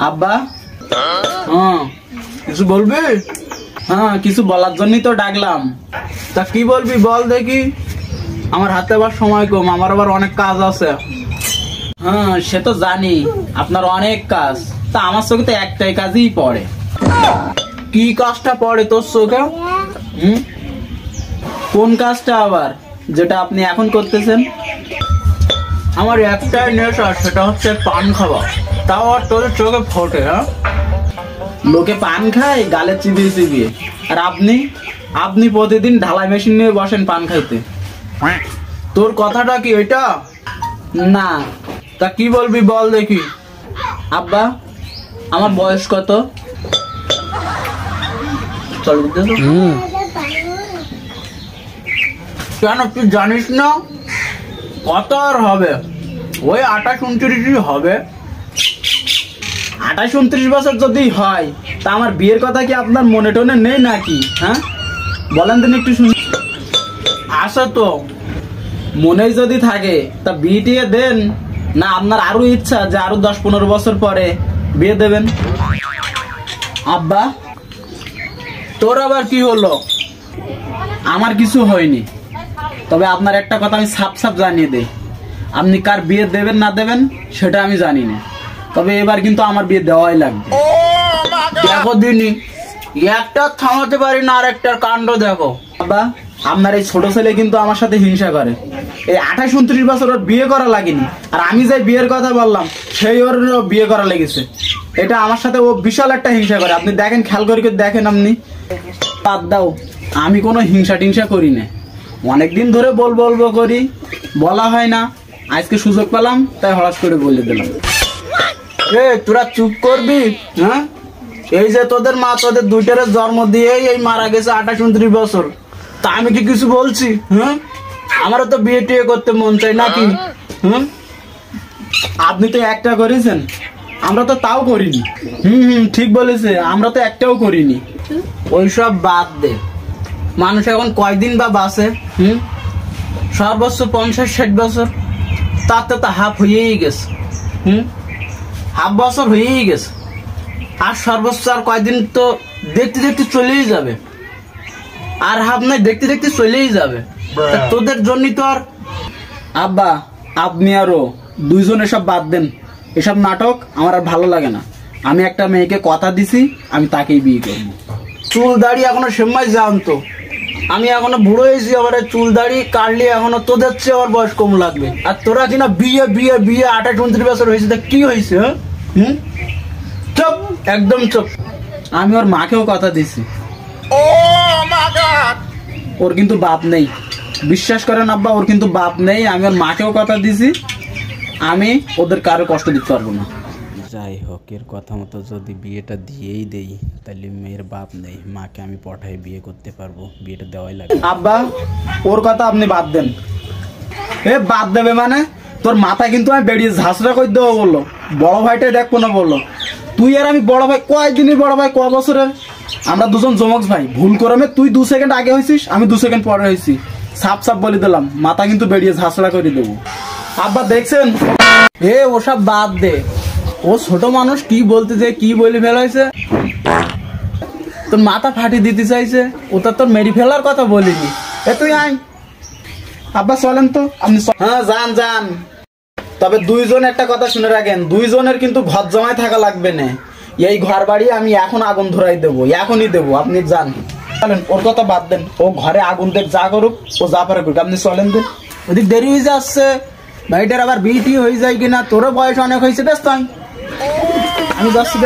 আব্বা, হ্যাঁ কিছু বলবি? হ্যাঁ কিছু বলার জন্যই তো ডাকলাম। তা কি বলবি বল দেখি। আমার হাতে আবার সময় কম, আমার আবার অনেক কাজ আছে। হ্যাঁ সে তো জানি আপনার অনেক কাজ, তা আমার চোখে তো একটাই কাজই পড়ে। কি কাজটা পড়ে তোর চোখে? কোন কাজটা আবার, যেটা আপনি এখন করতেছেন? আমার একটাই নেশা, সেটা হচ্ছে পান খাওয়া। তাও আর তোদের চোখে ফোটে? হ্যাঁ, লোকে পান খায় গালে চিবিয়ে চিবিয়ে, আর আপনি প্রতিদিন ঢালাই মেশিন নিয়ে বসেন পান খাইতে। তোর কথাটা কি ওইটা? না, তা কি বলবি বল দেখি। আব্বা, আমার বয়স কত? চল কেন তুই জানিস না? কত আর হবে, ওই 28-29 হবে। 28-29 বছর যদি হয়, তা আমার বিয়ের কথা কি আপনার মনে টনে নেই নাকি? হ্যাঁ বলেন দিন একটু শুনি। আচ্ছা তো মনে যদি থাকে তা বিয়ে টিয়ে দেন, না আপনার আরো ইচ্ছা যে আরো 10-15 বছর পরে বিয়ে দেবেন? আব্বা, তোর আবার কি হলো? আমার কিছু হয়নি, তবে আপনার একটা কথা আমি সাপ সাপ জানিয়ে দেই, আপনি কার বিয়ে দেবেন না দেবেন সেটা আমি জানি না, তবে এবার কিন্তু আমার বিয়ে দেওয়াই লাগবে। দেখো দিনই একটা থামাতে পারি না, আর একটার কাণ্ড দেখো। বাবা, আপনার এই ছোট ছেলে কিন্তু আমার সাথে হিংসা করে। এই 28-29 বছর ওর বিয়ে করা লাগেনি, আর আমি যে বিয়ের কথা বললাম সেই ওর বিয়ে করা লেগেছে। এটা আমার সাথে ও বিশাল একটা হিংসা করে। আপনি দেখেন, খেয়াল করে দেখেন। আপনি বাদ দাও, আমি কোনো হিংসা টিংসা করি না। অনেকদিন ধরে বলবো করি, বলা হয় না। আজকে সুযোগ পেলাম তাই হঠাৎ করে বলে দিলাম। তোরা চুপ করবি? হ্যাঁ, এই যে তোদের মা তোদের দুইটারে জন্ম দিয়ে এই মারা গেছে 28-29 বছর, তা আমি কি কিছু বলছি? হ্যাঁ, আমারও তো বিয়ে টিয়ে করতে মন চাই নাকি? আপনি তো একটা করেছেন, আমরা তো তাও করিনি। ঠিক বলেছে, আমরা তো একটাও করিনি। ওইসব বাদ দে, মানুষ এখন কয়দিন বা বাঁচে? সর্বোচ্চ 50-60 বছর, তাতে তো হাফ হয়েই গেছে। হাফ বছর হয়েই গেছে, আর সর্বোচ্চ আর কয়দিন তো দেখতে দেখতে চলেই যাবে। আর হাফ নাই, দেখতে দেখতে চলেই যাবে। তোদের জন্যই তো আর। আব্বা, আপনি আরো দুইজন এসব বাদ দেন, এসব নাটক আমার আর ভালো লাগে না। আমি একটা মেয়েকে কথা দিছি, আমি তাকেই বিয়ে করবো। চুল দাড়ি এখনো সেমাই জানতো, আমি এখনো বুড়ো হয়েছি, আবার চুল দাড়ি কাটলে এখনো তোদের চেয়ে আমার বয়স কম লাগবে। আর তোরা কিনা বিয়ে বিয়ে বিয়ে 28-29 বছর হয়েছে, তা কি হয়েছে? চুপ, একদম চুপ। আমি ওর মাকেও কথা দিছি। ওর কিন্তু বাপ নেই, বিশ্বাস করেন আব্বা, ওর কিন্তু বাপ নেই। আমি ওর মাকেও কথা দিছি, আমি ওদের কারো কষ্ট দিতে পারবো না। যাই হোক, এর কথা মতো যদি বিয়েটা দিয়েই দেই, তাহলে মেয়ের বাপ নেই, মাকে আমি পঠাই বিয়ে করতে পারবো, বিয়েটা দেওয়াই লাগে। আব্বা, ওর কথা আপনি বাদ দেন। বাদ দেবে মানে? তোর মাথা কিন্তু আমি বেরিয়ে ঝাঁসরা করে দেবো বললো। বড় ভাইটাই দেখবো না বললো। তুই আর আমি বড় ভাই, কয়দিনই বড় ভাই, কয় বছরের? আমরা দুজন জমক ভাই। ভুল করে তুই 2 সেকেন্ড আগে হয়েছিস, আমি 2 সেকেন্ড পরে হয়েছি। সাপ সাপ বলে দিলাম, মাথা কিন্তু বেরিয়ে ঝাঁসরা করে দেবো। আব্বা দেখছেন? ওসব বাদ দে, ও ছোট মানুষ, কি বলতে যে কি বলে ফেলাইছে, তোর মাথা ফাটিয়ে দিতে চাইছে। ওটা তোর মেরি ফেলার কথা বলিনি। তুই আয়। আব্বা চলেন তো আপনি। হ্যাঁ যান যান, তবে দুইজন একটা কথা শুনে রাখেন, দুইজনের কিন্তু ঘর জমায় থাকা লাগবে না। এই ঘর বাড়ি আমি এখন আগুন ধরাই দেবো, এখনই দেবো। আপনি যান, চলেন। ওর কথা বাদ দেন, ও ঘরে আগুন দেখ, যা করুক, ও যা পারে করুক। আপনি চলেন দেন, ওদিক দেরি হয়ে যাচ্ছে। ভাইটার আবার বিয়ে হয়ে যায় কিনা, তোরও বয়স অনেক হয়েছে। ব্যস্ত আমি যাচ্ছি।